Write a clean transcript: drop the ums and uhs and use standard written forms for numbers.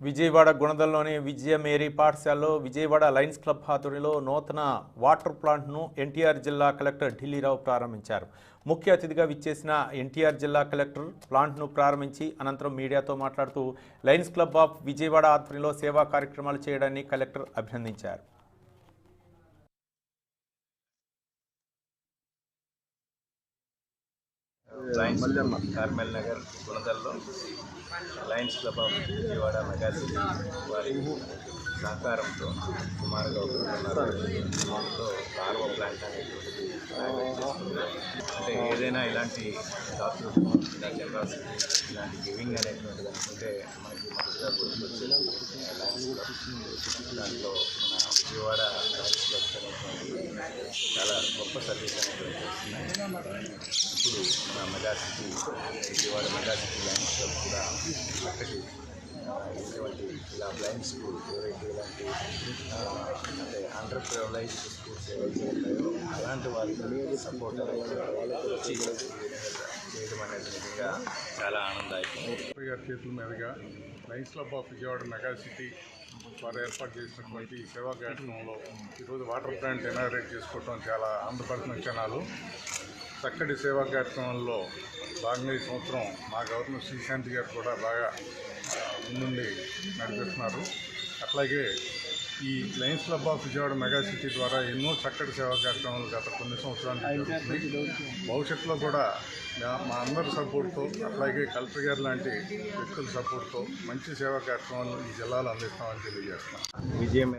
విజయవాడ గుణదల్లోని విజయ Mary పాఠశాలలో Vijayawada Lions club ఆధ్వర్యంలో నూతన వాటర్ ప్లాంట్ను ఎన్టీఆర్ జిల్లా కలెక్టర్ ఢిల్లీరావు ప్రారంభించారు. ముఖ్య అతిథిగా విచ్చేసిన ఎన్టీఆర్ జిల్లా కలెక్టర్ ప్లాంట్ను ప్రారంభించి అనంతరం మీడియాతో మాట్లాడుతూ లయన్స్ క్లబ్ ఆఫ్ విజయవాడ ఆధ్వర్యంలో సేవా కార్యక్రమాలు చేయడాన్ని కలెక్టర్ అభినందించారు. కార్మెల్ నగర్ గుణదల్లో Lions club of Vijayawada mega city వారి సహకారంతో సుమారుగా అమౌంట్తో కార్వో ప్లాంట్ అనేటువంటిది అంటే ఏదైనా ఇలాంటి డాక్టర్ ఇలా జనరాసిటీ ఇలాంటి గివింగ్ అనేటువంటిది అనుకుంటే మనకి మొదటిగా గుర్తుకొచ్చేది లయన్స్ క్లబ్. దాంట్లో మన విజయవాడ లయన్స్ క్లబ్ అనేటువంటి చాలా గొప్ప సర్వీస్ అనేటువంటి వస్తున్నాయి. ఇప్పుడు మన mega city Vijayawada mega city Lions club కూడా చక్కటి ఇటువంటి ఇలా బ్లైండ్ స్కూల్ ఏవైతే ఇలాంటి అంటే అండర్ ప్రివిలైజ్డ్ స్కూల్స్ ఏవైతే ఉంటాయో అలాంటి వారికి సపోర్ట్ వచ్చి చేయడం అనేది నిజంగా చాలా ఆనందదాయకం. గారి చేతుల మీదుగా Lions club of Vijayawada mega city వారు ఏర్పాటు చేసినటువంటి సేవా కార్యక్రమంలో ఈరోజు వాటర్ ప్లాంట్ ఇనాగరేట్ చేసుకోవడం చాలా ఆనందపడుతున్న క్షణాలు. చక్కటి సేవా కార్యక్రమంలో భాగంగా ఈ సంవత్సరం మా గవర్నర్ శ్రీశాంతి గారు కూడా బాగా ముందుండి నడిపిస్తున్నారు. అట్లాగే ఈ Lions club of Vijayawada mega city ద్వారా ఎన్నో చక్కటి సేవా కార్యక్రమాలు గత కొన్ని సంవత్సరాలు జరుగుతున్నాయి. భవిష్యత్తులో కూడా మా అందరి సపోర్ట్తో అట్లాగే కలెక్టర్ గారు లాంటి వ్యక్తుల సపోర్ట్తో మంచి సేవా కార్యక్రమాలు ఈ జిల్లాలో అందిస్తామని తెలియజేస్తున్నాం. విజయం